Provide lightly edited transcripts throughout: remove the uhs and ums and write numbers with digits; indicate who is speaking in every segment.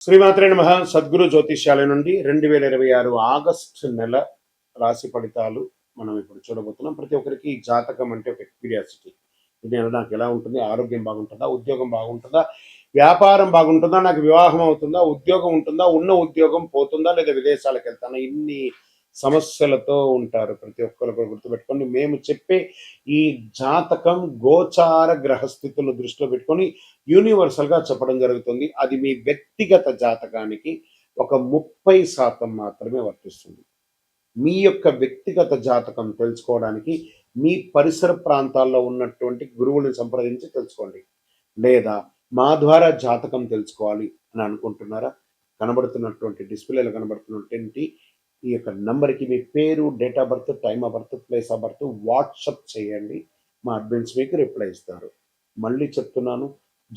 Speaker 1: శ్రీమాత్రే నమః. సద్గురు జ్యోతిష్యాలయం నుండి 2026 ఆగస్టు నెల రాశి ఫలితాలు మనం ఇప్పుడు చూడబోతున్నాం. ప్రతి ఒక్కరికి జాతకం అంటే ఒక క్యూరియాసిటీ. ఇది నాకు ఎలా ఉంటుంది, ఆరోగ్యం బాగుంటుందా, ఉద్యోగం బాగుంటుందా, వ్యాపారం బాగుంటుందా, నాకు వివాహం అవుతుందా, ఉద్యోగం ఉంటుందా, ఉన్న ఉద్యోగం పోతుందా, లేదా విదేశాలకు వెళ్తానా, ఇన్ని సమస్యలతో ఉంటారు. ప్రతి ఒక్కరు కూడా గుర్తుపెట్టుకోండి, మేము చెప్పే ఈ జాతకం గోచార గ్రహస్థితులు దృష్టిలో పెట్టుకొని యూనివర్సల్గా చెప్పడం జరుగుతుంది. అది మీ వ్యక్తిగత జాతకానికి ఒక 30% మాత్రమే వర్తిస్తుంది. మీ యొక్క వ్యక్తిగత జాతకం తెలుసుకోవడానికి మీ పరిసర ప్రాంతాల్లో ఉన్నటువంటి గురువుని సంప్రదించి తెలుసుకోండి. లేదా మా ద్వారా జాతకం తెలుసుకోవాలి అని అనుకుంటున్నారా? కనబడుతున్నటువంటి డిస్ప్లేలో కనబడుతున్నటువంటి ఈ యొక్క నంబర్కి మీ పేరు, date of birth, time of birth, place of birth WhatsApp చేయండి. మా అడ్మిన్స్ మీకు రిప్లై ఇస్తారు. మళ్ళీ చెప్తున్నాను,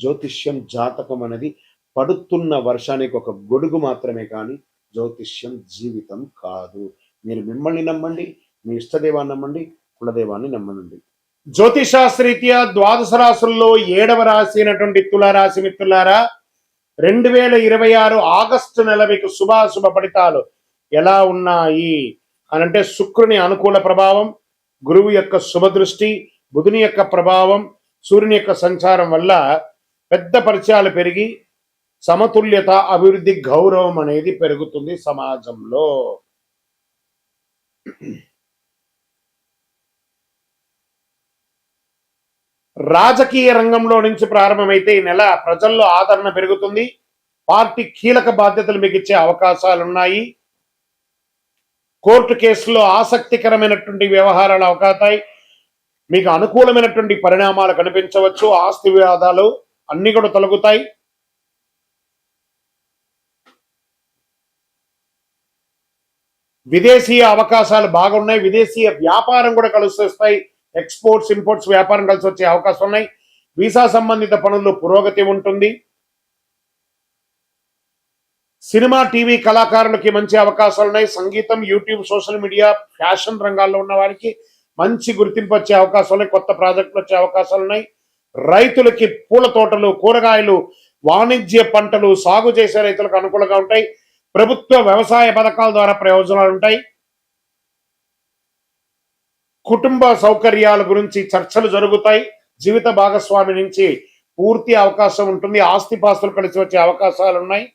Speaker 1: జ్యోతిష్యం జాతకం అనేది పడుతున్న వర్షానికి ఒక గొడుగు మాత్రమే, కానీ జ్యోతిష్యం జీవితం కాదు. మీరు మిమ్మల్ని నమ్మండి, మీ ఇష్టదేవాన్ని నమ్మండి, కులదేవాన్ని నమ్మనండి. జ్యోతిషాస్త్రీత్యా ద్వాదశ రాశుల్లో 7వ రాశి అయినటువంటి తులారాశి మిత్రులారా, 2026 ఆగస్టు నెల మీకు శుభాశుభ ఫలితాలు ఎలా ఉన్నాయి అనంటే, శుక్రుని అనుకూల ప్రభావం, గురువు యొక్క శుభదృష్టి, బుధుని యొక్క ప్రభావం, సూర్యుని యొక్క సంచారం వల్ల పెద్ద పరిచయాలు పెరిగి సమతుల్యత, అభివృద్ధి, గౌరవం అనేది పెరుగుతుంది సమాజంలో. రాజకీయ రంగంలో నుంచి ప్రారంభమైతే ఈ నెల ప్రజల్లో ఆదరణ పెరుగుతుంది. పార్టీ కీలక బాధ్యతలు మీకు ఇచ్చే అవకాశాలున్నాయి. కోర్టు కేసుల్లో ఆసక్తికరమైనటువంటి వ్యవహారాలు అవకాశాయి. మీకు అనుకూలమైనటువంటి పరిణామాలు కనిపించవచ్చు. ఆస్తి వివాదాలు అన్ని కూడా తొలగుతాయి. విదేశీయ అవకాశాలు బాగున్నాయి. విదేశీయ వ్యాపారం కూడా కలిసి వస్తాయి. ఎక్స్పోర్ట్స్, ఇంపోర్ట్స్ వ్యాపారం కలిసి వచ్చే అవకాశం ఉన్నాయి. వీసా సంబంధిత పనుల్లో పురోగతి ఉంటుంది. సినిమా, టీవీ కళాకారులకి మంచి అవకాశాలు ఉన్నాయి. సంగీతం, యూట్యూబ్, సోషల్ మీడియా, ఫ్యాషన్ రంగాల్లో ఉన్న వారికి మంచి గుర్తింపు వచ్చే అవకాశాలు ఉన్నాయి. కొత్త ప్రాజెక్టులు వచ్చే అవకాశాలు ఉన్నాయి. రైతులకి పూల తోటలు, కూరగాయలు, వాణిజ్య పంటలు సాగు చేసే రైతులకు అనుకూలంగా ఉంటాయి. ప్రభుత్వ వ్యవసాయ పథకాల ద్వారా ప్రయోజనాలు ఉంటాయి. కుటుంబ సౌకర్యాల గురించి చర్చలు జరుగుతాయి. జీవిత భాగస్వామి నుంచి పూర్తి అవకాశం ఉంటుంది. ఆస్తిపాస్తులు కలిసి వచ్చే అవకాశాలు ఉన్నాయి.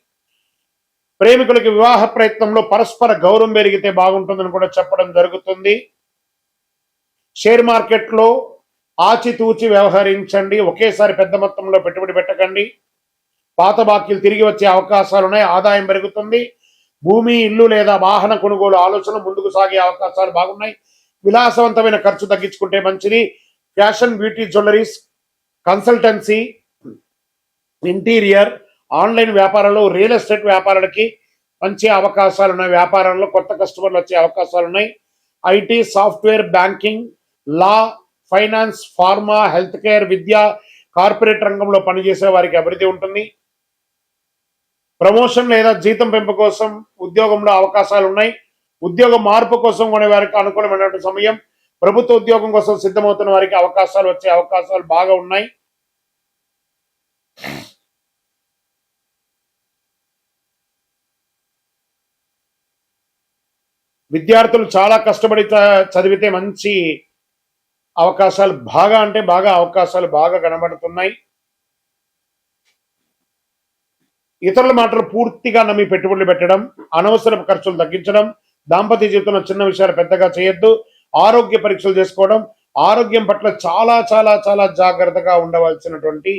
Speaker 1: ప్రేమికులకి వివాహ ప్రయత్నంలో పరస్పర గౌరవం పెరిగితే బాగుంటుందని కూడా చెప్పడం జరుగుతుంది. షేర్ మార్కెట్లో ఆచితూచి వ్యవహరించండి. ఒకేసారి పెద్ద మొత్తంలో పెట్టుబడి పెట్టకండి. పాత బాకీలు తిరిగి వచ్చే అవకాశాలు ఉన్నాయి. ఆదాయం పెరుగుతుంది. భూమి, ఇల్లు లేదా వాహన కొనుగోలు ఆలోచనలు ముందుకు సాగే అవకాశాలు బాగున్నాయి. విలాసవంతమైన ఖర్చు తగ్గించుకుంటే మంచిది. Fashion, beauty, jewelleries, consultancy, interior, online వ్యాపారాలు, రియల్ ఎస్టేట్ వ్యాపారాలకి మంచి అవకాశాలు ఉన్నాయి. వ్యాపారంలో కొత్త కస్టమర్లు వచ్చే అవకాశాలు ఉన్నాయి. IT, software, banking, law, finance, pharma, health care, Vidya, corporate రంగంలో పనిచేసే వారికి అభివృద్ధి ఉంటుంది. ప్రమోషన్ లేదా జీతం పెంపు కోసం ఉద్యోగంలో అవకాశాలు ఉన్నాయి. ఉద్యోగ మార్పు కోసం కొనే వారికి అనుకూలమైనటువంటి సమయం. ప్రభుత్వ ఉద్యోగం కోసం సిద్ధమవుతున్న వారికి అవకాశాలు వచ్చే అవకాశాలు బాగా ఉన్నాయి. విద్యార్థులు చాలా కష్టపడి చదివితే మంచి అవకాశాలు అవకాశాలు బాగా కనబడుతున్నాయి. ఇతరుల మాటలు పూర్తిగా నమ్మి పెట్టుబడులు పెట్టడం, అనవసరపు ఖర్చులు తగ్గించడం, దాంపత్య జీవితంలో చిన్న విషయాలు పెద్దగా చేయొద్దు. ఆరోగ్య పరీక్షలు చేసుకోవడం, ఆరోగ్యం పట్ల చాలా చాలా చాలా జాగ్రత్తగా ఉండవలసినటువంటి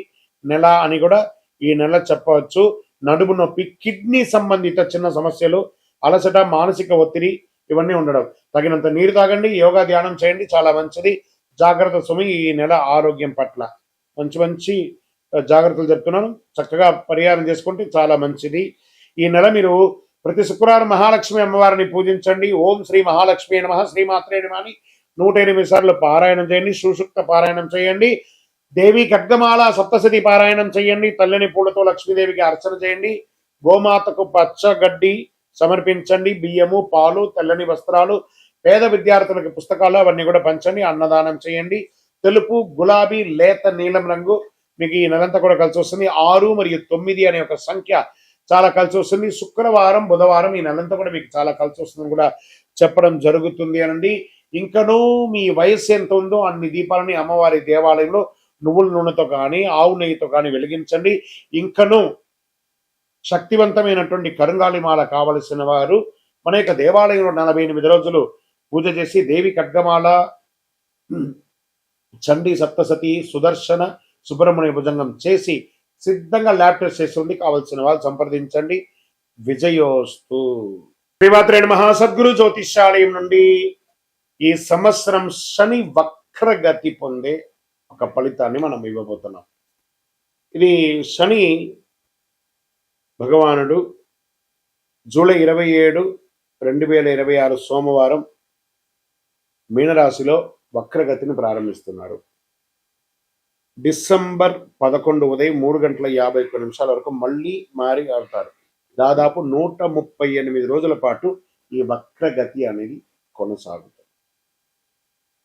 Speaker 1: నెల అని కూడా ఈ నెల చెప్పవచ్చు. నడుము నొప్పి, కిడ్నీ సంబంధిత చిన్న సమస్యలు, అలసట, మానసిక ఒత్తిడి ఇవన్నీ ఉండడం. తగినంత నీరు తాగండి, యోగా, ధ్యానం చేయండి, చాలా మంచిది. జాగ్రత్త సుమి. ఈ నెల ఆరోగ్యం పట్ల మంచి జాగ్రత్తలు చెప్తున్నాను. చక్కగా పరిహారం చేసుకుంటే చాలా మంచిది. ఈ నెల మీరు ప్రతి శుక్రవారం మహాలక్ష్మి అమ్మవారిని పూజించండి. ఓం శ్రీ మహాలక్ష్మి నమః, శ్రీమాత్రే నమః అని 108 సార్లు పారాయణం చేయండి. సుసూక్త పారాయణం చేయండి. దేవి ఖడ్గమాల సప్తశతి పారాయణం చేయండి. తెల్లని పూలతో లక్ష్మీదేవికి అర్చన చేయండి. గోమాతకు పచ్చగడ్డి సమర్పించండి. బియ్యము, పాలు, తెల్లని వస్త్రాలు, పేద విద్యార్థులకు పుస్తకాలు అవన్నీ కూడా పంచండి. అన్నదానం చేయండి. తెలుపు, గులాబీ, లేత నీలం రంగు మీకు ఈ నెలంతా కూడా కలిసి వస్తుంది. 6 మరియు 9 అనే ఒక సంఖ్య చాలా కలిసి వస్తుంది. శుక్రవారం, బుధవారం ఈ నెలంతా కూడా మీకు చాలా కలిసి వస్తుందని కూడా చెప్పడం జరుగుతుంది అనండి. ఇంకనూ మీ వయస్సు ఎంత ఉందో అన్ని దీపాలని అమ్మవారి దేవాలయంలో నువ్వుల నూనెతో కానీ ఆవు నెయ్యితో కానీ వెలిగించండి. ఇంకనూ శక్తివంతమైనటువంటి కరుంగాలిమాల కావలసిన వారు మన యొక్క దేవాలయంలో 48 రోజులు పూజ చేసి దేవి ఖడ్గమాల, చండీ సప్తసతి, సుదర్శన, సుబ్రహ్మణ్య భుజంగం చేసి సిద్ధంగా ల్యాబ్ టెస్ట్ చేస్తుంది. కావలసిన వాళ్ళు సంప్రదించండి. విజయోస్తు. శ్రీమాత్రే నమః. సద్గురు జ్యోతిష్యాలయం నుండి ఈ సంవత్సరం శని వక్రగతి పొందే ఒక ఫలితాన్ని మనం ఇవ్వబోతున్నాం. ఇది శని భగవానుడు జూలై 27, 2026 సోమవారం మీనరాశిలో వక్రగతిని ప్రారంభిస్తున్నారు. డిసెంబర్ 11 ఉదయం 3:51 వరకు మళ్ళీ మారి ఆడతారు. దాదాపు 138 రోజుల పాటు ఈ వక్రగతి అనేది కొనసాగుతుంది.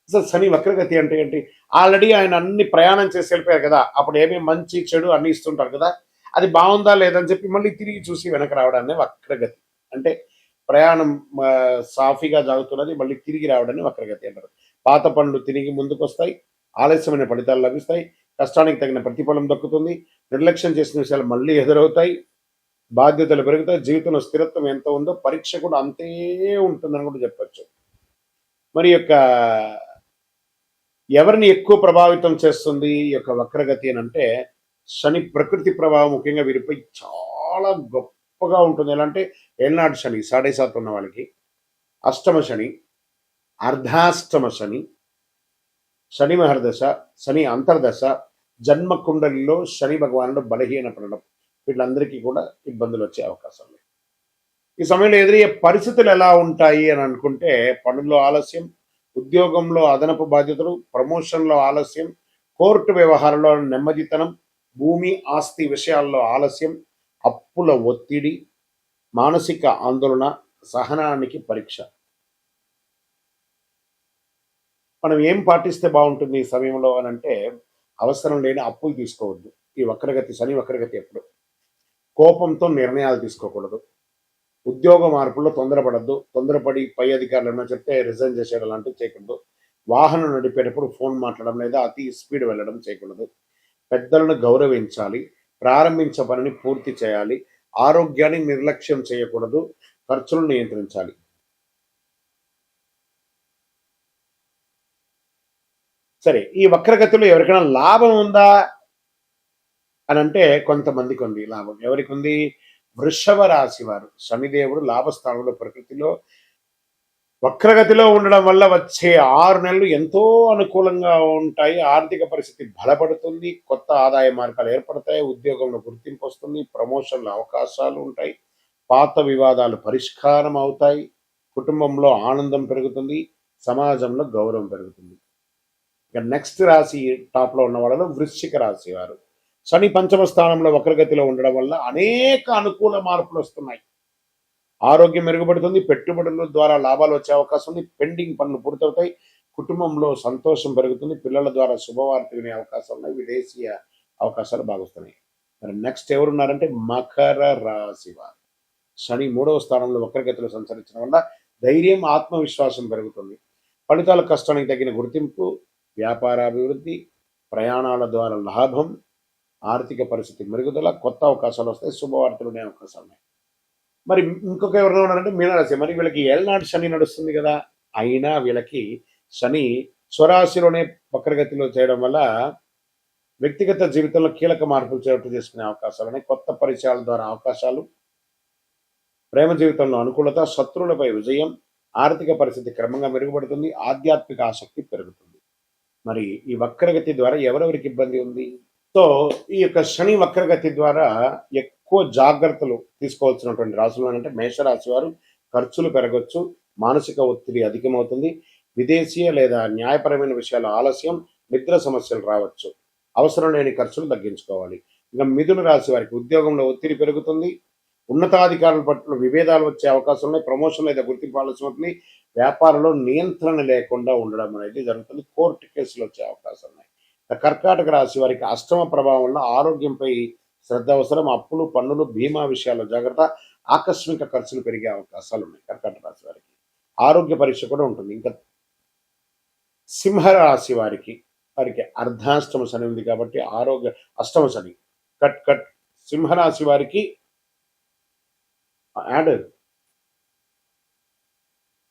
Speaker 1: అసలు శని వక్రగతి అంటే ఏంటి? ఆల్రెడీ ఆయన అన్ని ప్రయాణం చేసి వెళ్ళిపోయారు కదా, అప్పుడు ఏమేమి మంచి చెడు అన్ని ఇస్తుంటారు కదా, అది బాగుందా లేదని చెప్పి మళ్ళీ తిరిగి చూసి వెనక రావడాన్ని వక్రగతి అంటే. ప్రయాణం సాఫీగా సాగుతున్నది, మళ్ళీ తిరిగి రావడాన్ని వక్రగతి అంటారు. పాత పనులు తిరిగి ముందుకు వస్తాయి, ఆలస్యమైన ఫలితాలు లభిస్తాయి, కష్టానికి తగిన ప్రతిఫలం దక్కుతుంది, నిర్లక్ష్యం చేసిన విషయాలు మళ్ళీ ఎదురవుతాయి, బాధ్యతలు పెరుగుతాయి, జీవితంలో స్థిరత్వం ఎంత ఉందో పరీక్ష కూడా అంతే ఉంటుందని కూడా చెప్పచ్చు. మరి యొక్క ఎవరిని ఎక్కువ ప్రభావితం చేస్తుంది ఈ యొక్క వక్రగతి అని అంటే, శని ప్రకృతి ప్రభావం ముఖ్యంగా వీరిపై చాలా గొప్పగా ఉంటుంది. ఎలా అంటే ఏళ్ళనాటి శని 7.5 ఉన్న వాళ్ళకి, అష్టమ శని, అర్ధాష్టమ శని, శని మహర్దశ, శని అంతర్దశ, జన్మ కుండలిలో శని భగవానుడు బలహీన పడడం, వీళ్ళందరికీ కూడా ఇబ్బందులు వచ్చే అవకాశం లేదు. ఈ సమయంలో ఎదురయ్యే పరిస్థితులు ఎలా ఉంటాయి అని అనుకుంటే, పనుల్లో ఆలస్యం, ఉద్యోగంలో అదనపు బాధ్యతలు, ప్రమోషన్లో ఆలస్యం, కోర్టు వ్యవహారంలో నెమ్మదితనం, భూమి ఆస్తి విషయాల్లో ఆలస్యం, అప్పుల ఒత్తిడి, మానసిక ఆందోళన, సహనానికి పరీక్ష. మనం ఏం పాటిస్తే బాగుంటుంది ఈ సమయంలో అని అంటే, అవసరం లేని అప్పులు తీసుకోవద్దు. ఈ వక్రగతి శని వక్రగతి ఎప్పుడు కోపంతో నిర్ణయాలు తీసుకోకూడదు. ఉద్యోగ మార్పుల్లో తొందరపడద్దు. తొందరపడి పై అధికారులు ఏమైనా చెప్తే రిజైన్ చేసేయడం లాంటివి చేయకూడదు. వాహనం నడిపేటప్పుడు ఫోన్ మాట్లాడడం లేదా అతి స్పీడ్ వెళ్ళడం చేయకూడదు. పెద్దలను గౌరవించాలి. ప్రారంభించే పనిని పూర్తి చేయాలి. ఆరోగ్యాన్ని నిర్లక్ష్యం చేయకూడదు. ఖర్చులను నియంత్రించాలి. సరే, ఈ వక్రగతిలో ఎవరికైనా లాభం ఉందా అని అంటే కొంతమందికి ఉంది లాభం. ఎవరికి ఉంది? వృషభ రాశి వారు. శనిదేవుడు లాభస్థానంలో ప్రకృతిలో వక్రగతిలో ఉండడం వల్ల వచ్చే 6 నెలలు ఎంతో అనుకూలంగా ఉంటాయి. ఆర్థిక పరిస్థితి బలపడుతుంది, కొత్త ఆదాయ మార్గాలు ఏర్పడతాయి, ఉద్యోగంలో గుర్తింపు వస్తుంది, ప్రమోషన్ల అవకాశాలు ఉంటాయి, పాత వివాదాలు పరిష్కారం అవుతాయి, కుటుంబంలో ఆనందం పెరుగుతుంది, సమాజంలో గౌరవం పెరుగుతుంది. ఇక నెక్స్ట్ రాశి టాప్లో ఉన్న వాళ్ళలో వృశ్చిక రాశి వారు. శని పంచమ స్థానంలో వక్రగతిలో ఉండడం వల్ల అనేక అనుకూల మార్పులు వస్తున్నాయి. ఆరోగ్యం మెరుగుపడుతుంది, పెట్టుబడుల ద్వారా లాభాలు వచ్చే అవకాశం ఉంది, పెండింగ్ పనులు పూర్తవుతాయి, కుటుంబంలో సంతోషం పెరుగుతుంది, పిల్లల ద్వారా శుభవార్త వినే అవకాశం ఉన్నాయి, విదేశీయ అవకాశాలు బాగుస్తున్నాయి. మరి నెక్స్ట్ ఎవరున్నారంటే మకర రాశి వారు. శని 3వ స్థానంలో వక్రగతిలో సంచరించడం వల్ల ధైర్యం, ఆత్మవిశ్వాసం పెరుగుతుంది, ఫలితాల కష్టానికి తగిన గుర్తింపు, వ్యాపారాభివృద్ధి, ప్రయాణాల ద్వారా లాభం, ఆర్థిక పరిస్థితి మెరుగుదల, కొత్త అవకాశాలు వస్తాయి, శుభవార్తలు ఉండే అవకాశాలు ఉన్నాయి. మరి ఇంకొక ఎవరైనా ఉన్నారంటే మీనరాశి. మరి వీళ్ళకి ఏళ్ళనాటి శని నడుస్తుంది కదా, అయినా వీళ్ళకి శని స్వరాశిలోనే వక్రగతిలో చేయడం వల్ల వ్యక్తిగత జీవితంలో కీలక మార్పులు చోటు చేసుకునే అవకాశాలు ఉన్నాయి. కొత్త పరిచయాల ద్వారా అవకాశాలు, ప్రేమ జీవితంలో అనుకూలత, శత్రువులపై విజయం, ఆర్థిక పరిస్థితి క్రమంగా మెరుగుపడుతుంది, ఆధ్యాత్మిక ఆసక్తి పెరుగుతుంది. మరి ఈ వక్రగతి ద్వారా ఎవరెవరికి ఇబ్బంది ఉంది? సో ఈ యొక్క శని వక్రగతి ద్వారా ఎక్కువ జాగ్రత్తలు తీసుకోవాల్సినటువంటి రాశులు అంటే మేషరాశి వారు. ఖర్చులు పెరగచ్చు, మానసిక ఒత్తిడి అధికమవుతుంది, విదేశీయ లేదా న్యాయపరమైన విషయాల ఆలస్యం, నిద్ర సమస్యలు రావచ్చు, అవసరం లేని ఖర్చులు తగ్గించుకోవాలి. ఇంకా మిథున రాశి వారికి ఉద్యోగంలో ఒత్తిడి పెరుగుతుంది, ఉన్నతాధికారుల పట్ల విభేదాలు వచ్చే అవకాశం ఉన్నాయి, ప్రమోషన్ లేదా గుర్తింపు ఆలస్యం అవుతుంది, వ్యాపారంలో నియంత్రణ లేకుండా ఉండడం అనేది జరుగుతుంది, కోర్టు కేసులు వచ్చే అవకాశం ఉన్నాయి. కర్కాటక రాశి వారికి అష్టమ ప్రభావం వల్ల ఆరోగ్యంపై శ్రద్ధ అవసరం. అప్పులు, పన్నులు, బీమా విషయాల్లో జాగ్రత్త. ఆకస్మిక ఖర్చులు పెరిగే అవకాశాలు ఉన్నాయి కర్కాటక రాశి వారికి. ఆరోగ్య పరీక్ష కూడా ఉంటుంది. ఇంకా సింహరాశి వారికి వారికి అర్ధాష్టమ శని ఉంది కాబట్టి ఆరోగ్య అష్టమ శని కట్ కట్ సింహరాశి వారికి యాడ్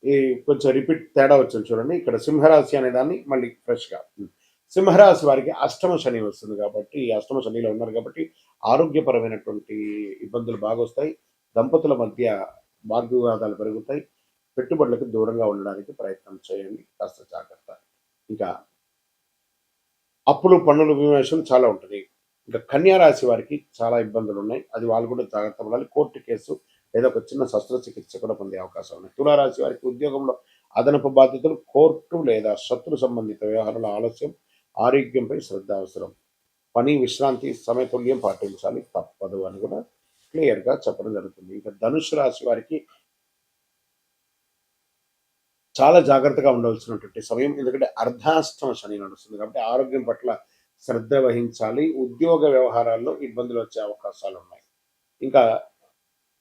Speaker 1: ఈ కొంచెం రిపీట్ తేడా వచ్చింది చూడండి. ఇక్కడ సింహరాశి అనే దాన్ని మళ్ళీ ఫ్రెష్గా సింహరాశి వారికి అష్టమ శని వస్తుంది కాబట్టి అష్టమ శనిలో ఉన్నారు కాబట్టి ఆరోగ్యపరమైనటువంటి ఇబ్బందులు బాగా వస్తాయి. దంపతుల మధ్య వాగ్వివాదాలు పెరుగుతాయి. పెట్టుబడులకు దూరంగా ఉండడానికి ప్రయత్నం చేయండి, కాస్త జాగ్రత్త. ఇంకా అప్పులు, పన్నులు, బీమా విషయం చాలా ఉంటుంది. ఇంకా కన్యా రాశి వారికి చాలా ఇబ్బందులు ఉన్నాయి. అది వాళ్ళు కూడా జాగ్రత్త పడాలి. కోర్టు కేసు లేదా ఒక చిన్న శస్త్రచికిత్స కూడా పొందే అవకాశం ఉన్నాయి. తులారాశి వారికి ఉద్యోగంలో అదనపు బాధ్యతలు, కోర్టు లేదా శత్రు సంబంధిత వ్యవహారాల ఆలస్యం, ఆరోగ్యంపై శ్రద్ధ అవసరం. పని, విశ్రాంతి సమతుల్యం పాటించాలి, తప్పదు అని కూడా క్లియర్గా చెప్పడం జరుగుతుంది. ఇంకా ధనుసు రాశి వారికి చాలా జాగ్రత్తగా ఉండవలసినటువంటి సమయం. ఎందుకంటే అర్ధాష్టమ శని నడుస్తుంది కాబట్టి ఆరోగ్యం పట్ల శ్రద్ధ వహించాలి. ఉద్యోగ వ్యవహారాల్లో ఇబ్బందులు వచ్చే అవకాశాలు ఉన్నాయి. ఇంకా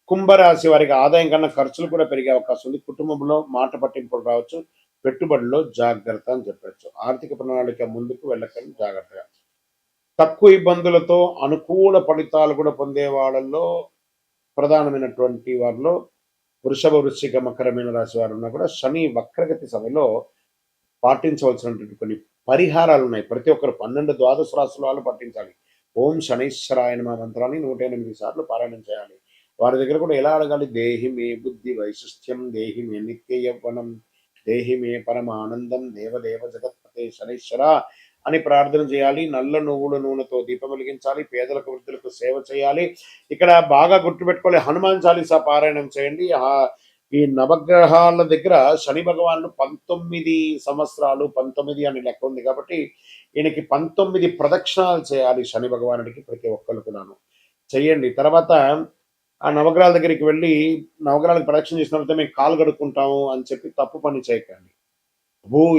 Speaker 1: కుంభరాశి వారికి ఆదాయం కన్నా ఖర్చులు కూడా పెరిగే అవకాశం ఉంది. కుటుంబంలో మాట పట్టింపులు రావచ్చు. పెట్టుబడిలో జాగ్రత్త అని చెప్పచ్చు. ఆర్థిక ప్రణాళిక ముందుకు వెళ్ళకండి, జాగ్రత్తగా. తక్కువ ఇబ్బందులతో అనుకూల ఫలితాలు కూడా పొందే వాళ్ళల్లో ప్రధానమైనటువంటి వారిలో వృషభ, వృశ్చిక, మకర, మీన రాశి వారు ఉన్నా కూడా శని వక్రగతి సమయంలో పాటించవలసినటువంటి కొన్ని పరిహారాలు ఉన్నాయి. ప్రతి ఒక్కరు 12 ద్వాదశ రాశుల వాళ్ళు పాటించాలి. ఓం శనైశ్వరాయ నమః మంత్రాన్ని 108 సార్లు పారాయణం చేయాలి. వారి దగ్గర కూడా ఎలా అడగాలి? దేహి మే బుద్ధి వైశిష్ట్యం, దేహి మే నిత్య యవ్వనం, దేహి మే పరమానందం, దేవదేవ జగత్పతే శనైశ్వర అని ప్రార్థన చేయాలి. నల్ల నువ్వుల నూనెతో దీపం వెలిగించాలి. పేదలకు, వృద్ధులకు సేవ చేయాలి. ఇక్కడ బాగా గుర్తుపెట్టుకోవాలి, హనుమాన్ చాలీసా పారాయణం చేయండి. ఈ నవగ్రహాల దగ్గర శని భగవానుడు 19 సంవత్సరాలు, 19 అని లెక్క ఉంది కాబట్టి ఈయనకి 19 ప్రదక్షిణాలు చేయాలి శని భగవానుడికి. ప్రతి ఒక్కరు కూడాను చెయ్యండి. తర్వాత ఆ నవగ్రహాల దగ్గరికి వెళ్ళి నవగ్రహాలకు ప్రదక్షిణ చేసిన తర్వాత మేము కాలు కడుక్కుంటాము అని చెప్పి తప్పు పని చేయకండి.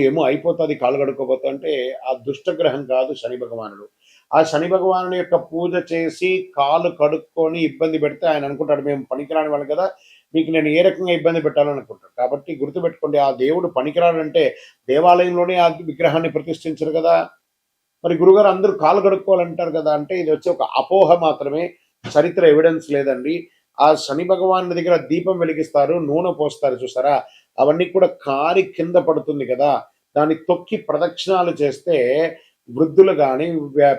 Speaker 1: ఏమో అయిపోతుంది కాలు కడుక్కోపోతా అంటే ఆ దుష్టగ్రహం కాదు శని భగవానుడు. ఆ శని భగవానుడి యొక్క పూజ చేసి కాలు కడుక్కొని ఇబ్బంది పెడితే ఆయన అనుకుంటాడు మేము పనికిరాని వాళ్ళు కదా, మీకు నేను ఏ రకంగా ఇబ్బంది పెట్టాలని అనుకుంటాడు. కాబట్టి గుర్తుపెట్టుకోండి, ఆ దేవుడు పనికిరాడంటే దేవాలయంలోనే ఆ విగ్రహాన్ని ప్రతిష్ఠించరు కదా. మరి గురుగారు అందరూ కాలు కడుక్కోవాలంటారు కదా అంటే ఇది వచ్చి ఒక అపోహ మాత్రమే, చరిత్ర ఎవిడెన్స్ లేదండి. ఆ శని భగవాన్ దగ్గర దీపం వెలిగిస్తారు, నూనె పోస్తారు చూసారా, అవన్నీ కూడా కారి కింద పడుతుంది కదా, దాన్ని తొక్కి ప్రదక్షిణాలు చేస్తే వృద్ధులు కానీ,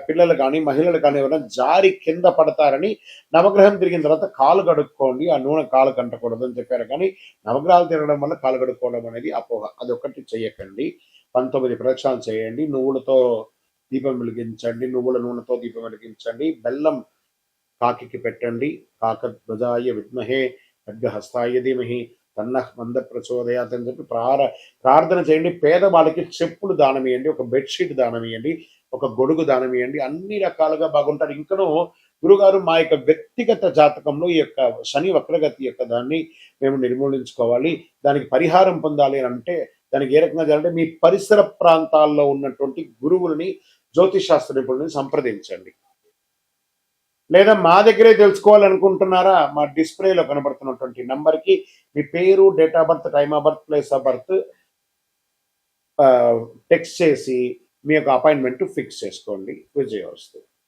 Speaker 1: పిల్లలు కానీ, మహిళలు కానీ ఎవరైనా జారి కింద పడతారని నవగ్రహం తిరిగిన తర్వాత కాలు కడుక్కోండి, ఆ నూనె కాలు కంటకూడదు అని చెప్పారు. కానీ నవగ్రహాలు తిరగడం వల్ల కాలు కడుక్కోవడం అనేది అపోహ. అది ఒకటి చెయ్యకండి. 19 ప్రదక్షిణాలు చేయండి. నువ్వులతో దీపం వెలిగించండి, నువ్వుల నూనెతో దీపం వెలిగించండి. బెల్లం కాకి పెట్టండి. కాకధ్వజాయ విద్మహే ఖడ్గహస్తాయ ధీమహి తన్నః మంద ప్రచోదయాత్ అని చెప్పి ప్రార్థన చేయండి. పేదవాళ్ళకి చెప్పులు దానం ఇవ్వండి, ఒక బెడ్షీట్ దానం ఇవ్వండి, ఒక గొడుగు దానం ఇవ్వండి. అన్ని రకాలుగా బాగుంటారు. ఇంకనూ గురుగారు మా యొక్క వ్యక్తిగత జాతకంలో ఈ యొక్క శని వక్రగతి యొక్క దాన్ని మేము నిర్మూలించుకోవాలి, దానికి పరిహారం పొందాలి అని అంటే దానికి ఏ రకంగా చేయాలంటే మీ పరిసర ప్రాంతాల్లో ఉన్నటువంటి గురువులని, జ్యోతిషాస్త్ర నిపుణులని సంప్రదించండి. లేదా మా దగ్గరే తెలుసుకోవాలనుకుంటున్నారా, మా డిస్ప్లేలో కనబడుతున్నటువంటి నంబర్కి మీ పేరు, date of birth, time of birth, place of birth text చేసి మీ యొక్క అపాయింట్మెంట్ ఫిక్స్ చేసుకోండి. విజయవస్తు.